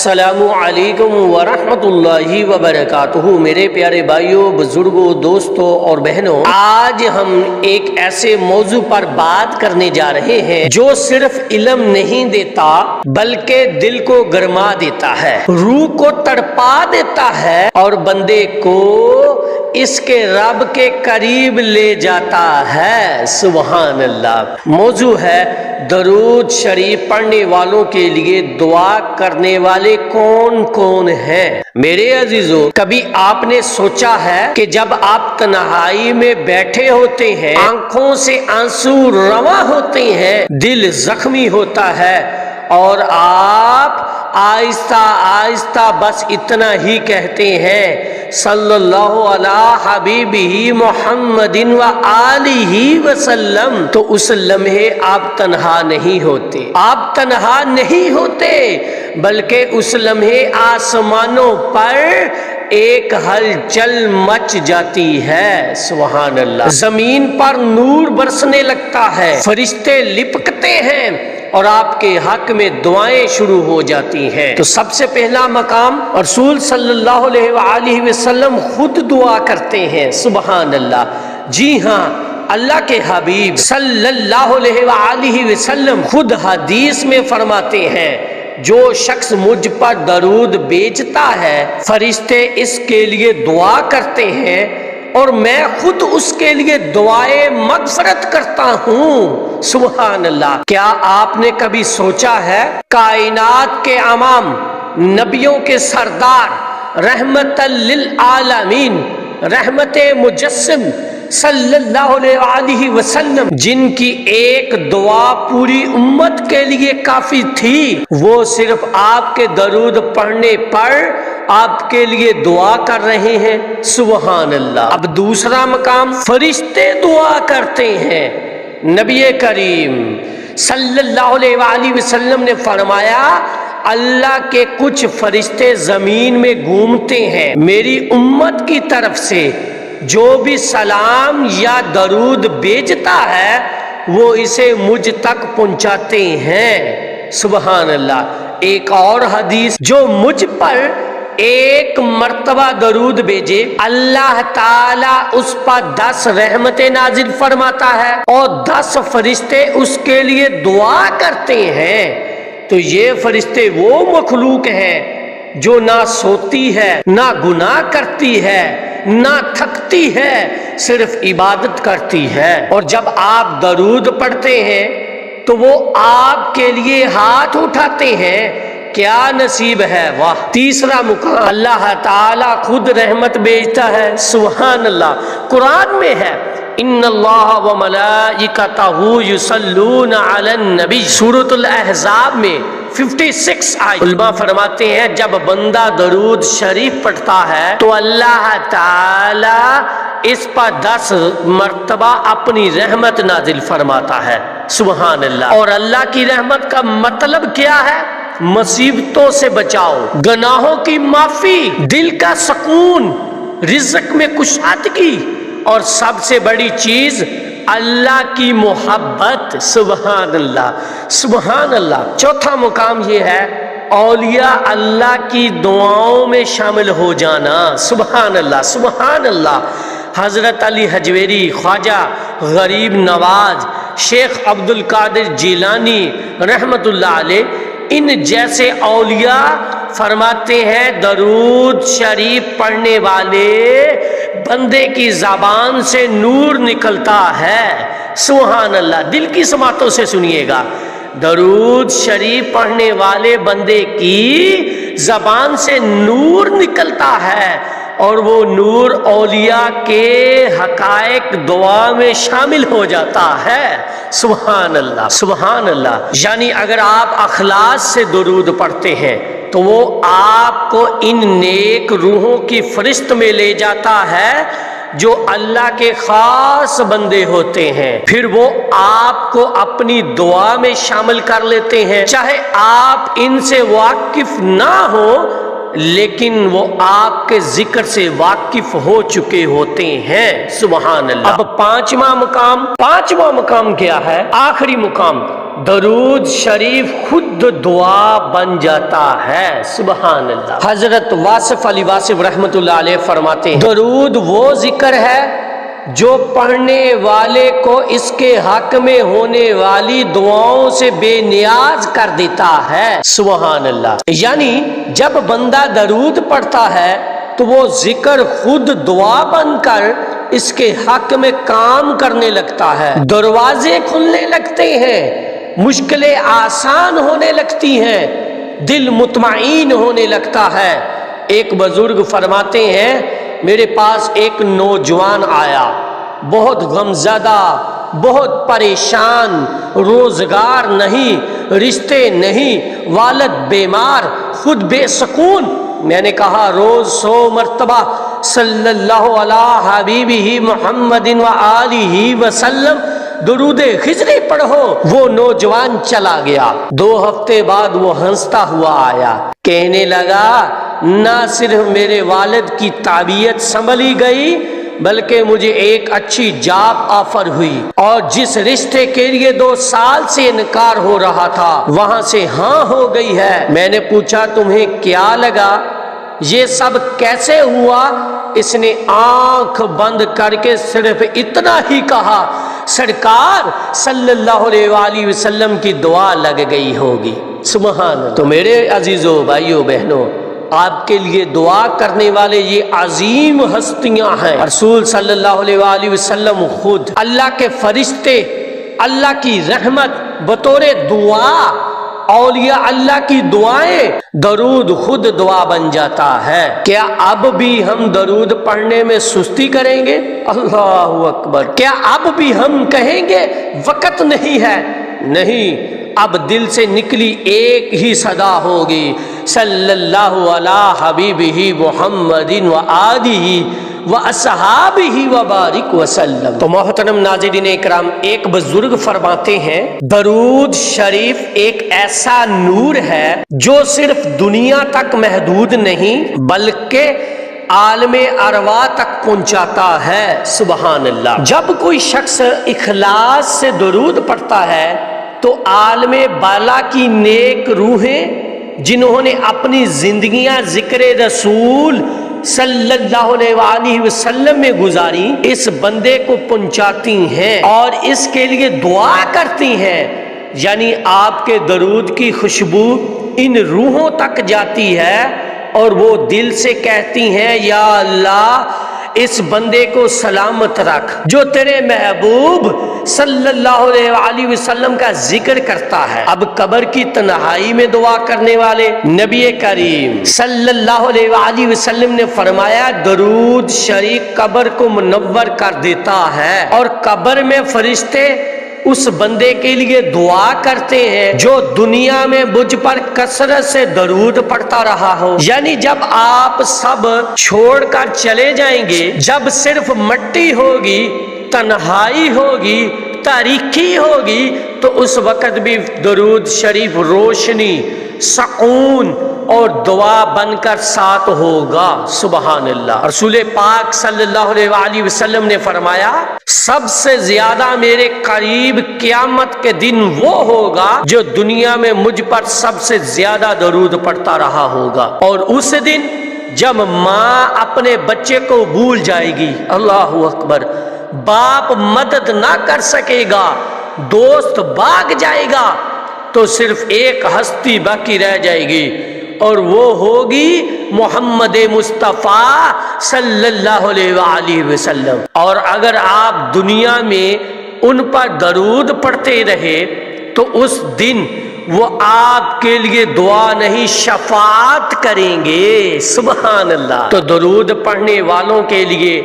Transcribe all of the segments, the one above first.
السلام علیکم ورحمۃ اللہ وبرکاتہ۔ میرے پیارے بھائیوں، بزرگوں، دوستوں اور بہنوں، آج ہم ایک ایسے موضوع پر بات کرنے جا رہے ہیں جو صرف علم نہیں دیتا بلکہ دل کو گرما دیتا ہے، روح کو تڑپا دیتا ہے اور بندے کو اس کے رب کے قریب لے جاتا ہے۔ سبحان اللہ۔ موضوع ہے درود شریف پڑھنے والوں کے لیے دعا کرنے والے کون کون ہیں؟ میرے عزیزو، کبھی آپ نے سوچا ہے کہ جب آپ تنہائی میں بیٹھے ہوتے ہیں، آنکھوں سے آنسو رواں ہوتے ہیں، دل زخمی ہوتا ہے اور آپ آہستہ آہستہ بس اتنا ہی کہتے ہیں، صلی اللہ علی حبیبہ محمد و آلہ وسلم، تو اس لمحے آپ تنہا نہیں ہوتے، آپ تنہا نہیں ہوتے، بلکہ اس لمحے آسمانوں پر ایک ہلچل مچ جاتی ہے۔ سبحان اللہ۔ زمین پر نور برسنے لگتا ہے، فرشتے لپکتے ہیں اور آپ کے حق میں دعائیں شروع ہو جاتی ہیں۔ تو سب سے پہلا مقام رسول صلی اللہ علیہ وآلہ وسلم خود دعا کرتے ہیں۔ سبحان اللہ۔ جی ہاں، اللہ کے حبیب صلی اللہ علیہ وآلہ وسلم خود حدیث میں فرماتے ہیں، جو شخص مجھ پر درود بھیجتا ہے، فرشتے اس کے لیے دعا کرتے ہیں اور میں خود اس کے لیے دعائے مغفرت کرتا ہوں۔ سبحان اللہ۔ کیا آپ نے کبھی سوچا ہے، کائنات کے امام، نبیوں کے سردار، رحمت للعالمین، رحمت مجسم صلی اللہ علیہ وآلہ وسلم، جن کی ایک دعا پوری امت کے لیے کافی تھی، وہ صرف آپ کے درود پڑھنے پر آپ کے لیے دعا کر رہے ہیں۔ سبحان اللہ۔ اب دوسرا مقام، فرشتے دعا کرتے ہیں۔ نبی کریم صلی اللہ علیہ وآلہ وسلم نے فرمایا، اللہ کے کچھ فرشتے زمین میں گھومتے ہیں، میری امت کی طرف سے جو بھی سلام یا درود بھیجتا ہے وہ اسے مجھ تک پہنچاتے ہیں۔ سبحان اللہ۔ ایک اور حدیث، جو مجھ پر ایک مرتبہ درود بھیجے، اللہ تعالی اس پر 10 رحمتیں نازل فرماتا ہے اور 10 فرشتے اس کے لیے دعا کرتے ہیں۔ تو یہ فرشتے وہ مخلوق ہیں جو نہ سوتی ہے، نہ گناہ کرتی ہے، نہ تھکتی ہے، صرف عبادت کرتی ہے، اور جب آپ درود پڑھتے ہیں تو وہ آپ کے لیے ہاتھ اٹھاتے ہیں۔ کیا نصیب ہے، واہ۔ تیسرا مقام، اللہ تعالی خود رحمت بھیجتا ہے۔ سبحان اللہ۔ قرآن میں ہے، ان اللہ و ملائکتہ یصلون علی النبی، سورۃ الاحزاب میں 56 آیت۔ علماء فرماتے ہیں، جب بندہ درود شریف پڑھتا ہے تو اللہ تعالی اس پر 10 مرتبہ اپنی رحمت نازل فرماتا ہے۔ سبحان اللہ۔ اور اللہ کی رحمت کا مطلب کیا ہے؟ مصیبتوں سے بچاؤ، گناہوں کی معافی، دل کا سکون، رزق میں کشادگی، اور سب سے بڑی چیز اللہ کی محبت۔ سبحان اللہ، سبحان اللہ۔ چوتھا مقام یہ ہے، اولیاء اللہ کی دعاؤں میں شامل ہو جانا۔ سبحان اللہ، سبحان اللہ۔ حضرت علی حجویری، خواجہ غریب نواز، شیخ عبد القادر جیلانی رحمت اللہ علیہ، ان جیسے اولیاء فرماتے ہیں، درود شریف پڑھنے والے بندے کی زبان سے نور نکلتا ہے۔ سبحان اللہ۔ دل کی سماعتوں سے سنیے گا، درود شریف پڑھنے والے بندے کی زبان سے نور نکلتا ہے اور وہ نور اولیاء کے حقائق دعا میں شامل ہو جاتا ہے۔ سبحان اللہ، سبحان اللہ۔ یعنی اگر آپ اخلاص سے درود پڑھتے ہیں تو وہ آپ کو ان نیک روحوں کی فہرست میں لے جاتا ہے جو اللہ کے خاص بندے ہوتے ہیں، پھر وہ آپ کو اپنی دعا میں شامل کر لیتے ہیں، چاہے آپ ان سے واقف نہ ہو لیکن وہ آپ کے ذکر سے واقف ہو چکے ہوتے ہیں۔ سبحان اللہ۔ اب پانچواں مقام کیا ہے؟ آخری مقام، درود شریف خود دعا بن جاتا ہے۔ سبحان اللہ۔ حضرت واصف علی واصف رحمت اللہ علیہ فرماتے ہیں درود وہ ذکر ہے جو پڑھنے والے کو اس کے حق میں ہونے والی دعاؤں سے بے نیاز کر دیتا ہے۔ سبحان اللہ۔ یعنی جب بندہ درود پڑھتا ہے تو وہ ذکر خود دعا بن کر اس کے حق میں کام کرنے لگتا ہے، دروازے کھلنے لگتے ہیں، مشکلیں آسان ہونے لگتی ہیں، دل مطمئن ہونے لگتا ہے۔ ایک بزرگ فرماتے ہیں میرے پاس ایک نوجوان آیا، بہت غمزدہ، بہت پریشان، روزگار نہیں، رشتے نہیں، والد بیمار، خود بے سکون۔ میں نے کہا روز 100 مرتبہ صلی اللہ علی حبیبہ محمد و آلہ وسلم درود خضری پڑھو۔ وہ نوجوان چلا گیا، 2 ہفتے بعد وہ ہنستا ہوا آیا، کہنے لگا نہ صرف میرے والد کی طبیعت سنبھلی گئی بلکہ مجھے ایک اچھی جاب آفر ہوئی، اور جس رشتے کے لیے 2 سال سے انکار ہو رہا تھا وہاں سے ہاں ہو گئی ہے۔ میں نے پوچھا تمہیں کیا لگا، یہ سب کیسے ہوا؟ اس نے آنکھ بند کر کے صرف اتنا ہی کہا سرکار صلی اللہ علیہ وآلہ وسلم کی دعا لگ گئی ہوگی۔ سبحان اللہ۔ تو میرے عزیزوں بھائیوں بہنوں، آپ کے لیے دعا کرنے والے یہ عظیم ہستیاں ہیں۔ رسول صلی اللہ علیہ وآلہ وسلم خود، اللہ کے فرشتے، اللہ کی رحمت بطور دعا، اولیاء اللہ کی دعائیں، درود خود دعا بن جاتا ہے۔ کیا اب بھی ہم درود پڑھنے میں سستی کریں گے؟ اللہ اکبر۔ کیا اب بھی ہم کہیں گے وقت نہیں ہے؟ نہیں، اب دل سے نکلی ایک ہی صدا ہوگی صلی اللہ علی حبیبہ محمد و آلہ و اصحابہ وبارک وسلم۔ تو محترم ناظرین اکرام، ایک بزرگ فرماتے ہیں درود شریف ایک ایسا نور ہے جو صرف دنیا تک محدود نہیں بلکہ عالم ارواح تک پہنچاتا ہے۔ سبحان اللہ۔ جب کوئی شخص اخلاص سے درود پڑھتا ہے تو عالم بالا کی نیک روحیں جنہوں نے اپنی زندگیاں ذکر رسول صلی اللہ علیہ وآلہ وسلم میں گزاری، اس بندے کو پہنچاتی ہیں اور اس کے لیے دعا کرتی ہیں۔ یعنی آپ کے درود کی خوشبو ان روحوں تک جاتی ہے اور وہ دل سے کہتی ہیں یا اللہ اس بندے کو سلامت رکھ جو تیرے محبوب صلی اللہ علیہ وآلہ وسلم کا ذکر کرتا ہے۔ اب قبر کی تنہائی میں دعا کرنے والے نبی کریم صلی اللہ علیہ وآلہ وسلم نے فرمایا درود شریف قبر کو منور کر دیتا ہے، اور قبر میں فرشتے اس بندے کے لیے دعا کرتے ہیں جو دنیا میں مجھ پر کثرت سے درود پڑھتا رہا ہو۔ یعنی جب آپ سب چھوڑ کر چلے جائیں گے، جب صرف مٹی ہوگی، تنہائی ہوگی، تاریکی ہوگی، تو اس وقت بھی درود شریف روشنی، سکون اور دعا بن کر ساتھ ہوگا۔ سبحان اللہ۔ رسول پاک صلی اللہ علیہ وآلہ وسلم نے فرمایا سب سے زیادہ میرے قریب قیامت کے دن وہ ہوگا جو دنیا میں مجھ پر سب سے زیادہ درود پڑھتا رہا ہوگا، اور اس دن جب ماں اپنے بچے کو بھول جائے گی، اللہ اکبر، باپ مدد نہ کر سکے گا، دوست بھاگ جائے گا، تو صرف ایک ہستی باقی رہ جائے گی اور وہ ہوگی محمد مصطفیٰ صلی اللہ علیہ وآلہ وسلم۔ اور اگر آپ دنیا میں ان پر درود پڑھتے رہے تو اس دن وہ آپ کے لیے دعا نہیں شفاعت کریں گے۔ سبحان اللہ۔ تو درود پڑھنے والوں کے لیے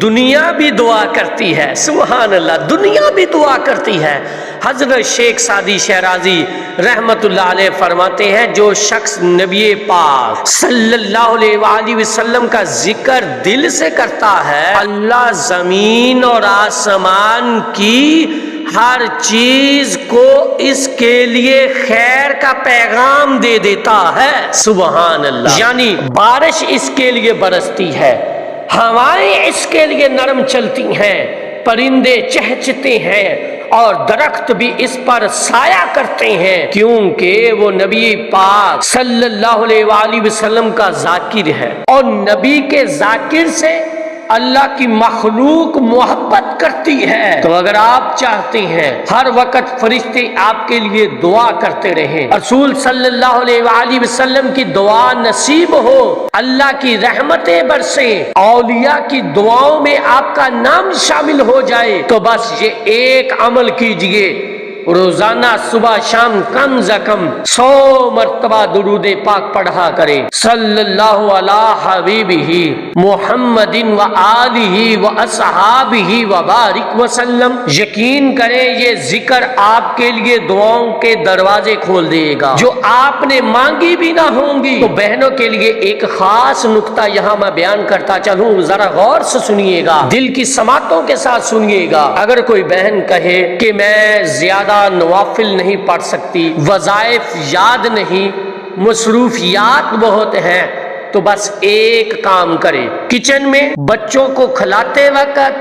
دنیا بھی دعا کرتی ہے۔ سبحان اللہ، دنیا بھی دعا کرتی ہے۔ حضرت شیخ سعدی شیرازی رحمت اللہ علیہ فرماتے ہیں جو شخص نبی پاک صلی اللہ علیہ وآلہ وسلم کا ذکر دل سے کرتا ہے، اللہ زمین اور آسمان کی ہر چیز کو اس کے لیے خیر کا پیغام دے دیتا ہے۔ سبحان اللہ۔ یعنی بارش اس کے لیے برستی ہے، ہوائیں اس کے لیے نرم چلتی ہیں، پرندے چہچتے ہیں، اور درخت بھی اس پر سایہ کرتے ہیں، کیونکہ وہ نبی پاک صلی اللہ علیہ وآلہ وسلم کا ذاکر ہے، اور نبی کے ذاکر سے اللہ کی مخلوق محبت کرتی ہے۔ تو اگر آپ چاہتے ہیں ہر وقت فرشتے آپ کے لیے دعا کرتے رہیں، رسول صلی اللہ علیہ وآلہ وسلم کی دعا نصیب ہو، اللہ کی رحمتیں برسیں، اولیاء کی دعاؤں میں آپ کا نام شامل ہو جائے، تو بس یہ ایک عمل کیجئے، روزانہ صبح شام کم از کم 100 مرتبہ درود پاک پڑھا کرے، صلی اللہ علی حبیبہ محمد و آلہ و اصحابہ و بارک وسلم۔ یقین کریں یہ ذکر آپ کے لیے دعاؤں کے دروازے کھول دے گا جو آپ نے مانگی بھی نہ ہوں گی۔ تو بہنوں کے لیے ایک خاص نقطہ یہاں میں بیان کرتا چلوں، ذرا غور سے سنیے گا، دل کی سماعتوں کے ساتھ سنیے گا۔ اگر کوئی بہن کہے کہ میں زیادہ نوافل نہیں پڑھ سکتی، وظائف یاد نہیں، مصروفیات بہت ہیں، تو بس ایک کام کرے، کچن میں بچوں کو کھلاتے وقت،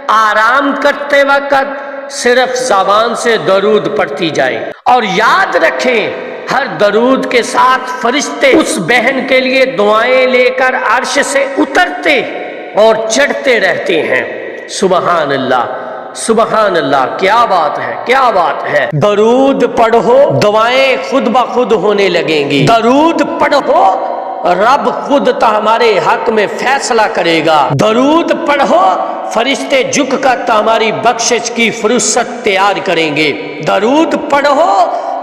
آرام کرتے وقت صرف زبان سے درود پڑھتی جائے، اور یاد رکھیں ہر درود کے ساتھ فرشتے اس بہن کے لیے دعائیں لے کر عرش سے اترتے اور چڑھتے رہتے ہیں۔ سبحان اللہ، سبحان اللہ، کیا بات ہے، کیا بات ہے۔ درود پڑھو، دعائیں خود بخود ہونے لگیں گی۔ درود پڑھو، رب خود ہمارے حق میں فیصلہ کرے گا۔ درود پڑھو، فرشتے جھک کر ہماری بخشش کی فرصت تیار کریں گے۔ درود پڑھو،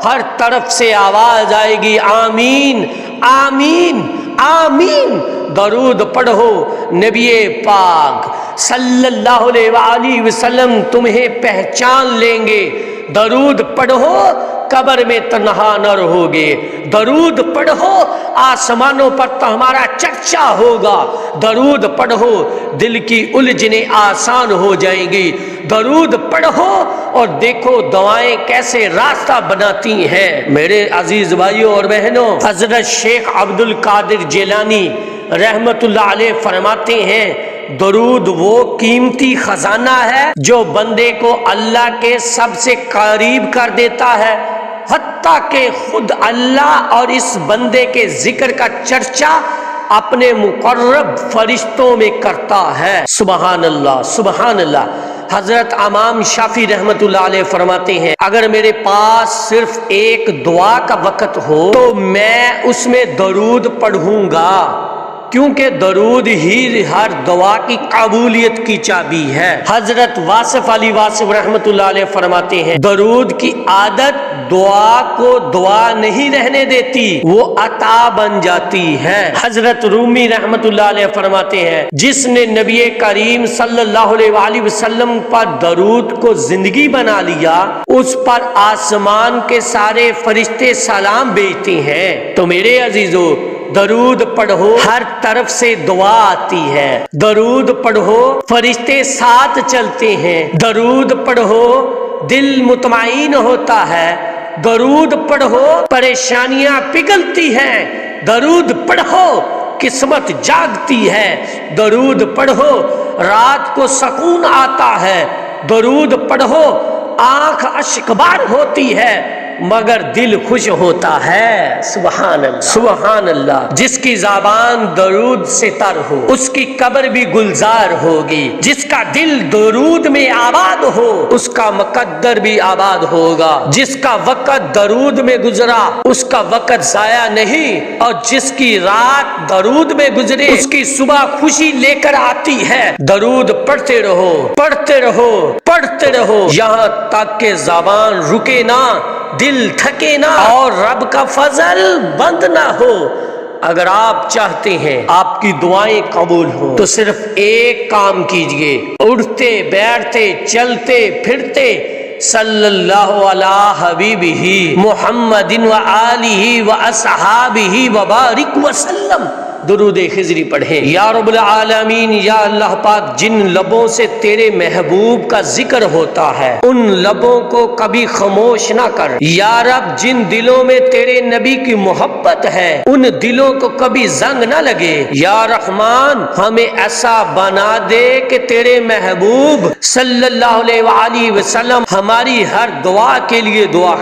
ہر طرف سے آواز آئے گی آمین آمین آمین۔ درود پڑھو، نبی پاک صلی اللہ علیہ وآلہ وسلم تمہیں پہچان لیں گے۔ درود پڑھو، قبر میں تنہا نہ رہو گے۔ درود پڑھو، آسمانوں پر تو ہمارا چرچا ہوگا۔ درود پڑھو، دل کی الجھنیں آسان ہو جائیں گی۔ درود پڑھو اور دیکھو دعائیں کیسے راستہ بناتی ہیں۔ میرے عزیز بھائیوں اور بہنوں، حضرت شیخ عبد القادر جیلانی رحمت اللہ علیہ فرماتے ہیں درود وہ قیمتی خزانہ ہے جو بندے کو اللہ کے سب سے قریب کر دیتا ہے، حتیٰ کہ خود اللہ اور اس بندے کے ذکر کا چرچا اپنے مقرب فرشتوں میں کرتا ہے۔ سبحان اللہ، سبحان اللہ۔ حضرت امام شافعی رحمت اللہ علیہ فرماتے ہیں اگر میرے پاس صرف ایک دعا کا وقت ہو تو میں اس میں درود پڑھوں گا، کیونکہ درود ہی ہر دعا کی قبولیت کی چابی ہے۔ حضرت واصف علی واصف رحمت اللہ علیہ فرماتے ہیں درود کی عادت دعا کو دعا نہیں رہنے دیتی، وہ عطا بن جاتی ہے۔ حضرت رومی رحمت اللہ علیہ فرماتے ہیں جس نے نبی کریم صلی اللہ علیہ وآلہ وسلم پر درود کو زندگی بنا لیا، اس پر آسمان کے سارے فرشتے سلام بھیجتے ہیں۔ تو میرے عزیزو، درود پڑھو، ہر طرف سے دعا آتی ہے۔ درود پڑھو، فرشتے ساتھ چلتے ہیں۔ درود پڑھو، دل مطمئن ہوتا ہے۔ درود پڑھو، پریشانیاں پگھلتی ہیں۔ درود پڑھو، قسمت جاگتی ہے۔ درود پڑھو، رات کو سکون آتا ہے۔ درود پڑھو، آنکھ اشکبار ہوتی ہے مگر دل خوش ہوتا ہے۔ سبحان اللہ، سبحان اللہ۔ جس کی زبان درود سے تر ہو اس کی قبر بھی گلزار ہوگی، جس کا دل درود میں آباد ہو اس کا مقدر بھی آباد ہوگا، جس کا وقت درود میں گزرا اس کا وقت ضائع نہیں، اور جس کی رات درود میں گزرے اس کی صبح خوشی لے کر آتی ہے۔ درود پڑھتے رہو، پڑھتے رہو، پڑھتے رہو، یہاں تک کہ زبان رکے نہ، دل تھکے نہ اور رب کا فضل بند نہ ہو۔ اگر آپ چاہتے ہیں آپ کی دعائیں قبول ہوں تو صرف ایک کام کیجئے، اٹھتے بیٹھتے چلتے پھرتے صلی اللہ علی حبیبہ محمد و آلہ و اصحابہ و بارک وسلم۔ درود خضری پڑھیں۔ یا رب العالمین، یا اللہ پاک، جن لبوں سے تیرے محبوب کا ذکر ہوتا ہے ان لبوں کو کبھی خاموش نہ کر۔ یا رب، جن دلوں میں تیرے نبی کی محبت ہے ان دلوں کو کبھی زنگ نہ لگے۔ یا رحمان، ہمیں ایسا بنا دے کہ تیرے محبوب صلی اللہ علیہ وآلہ وسلم ہماری ہر دعا کے لیے دعا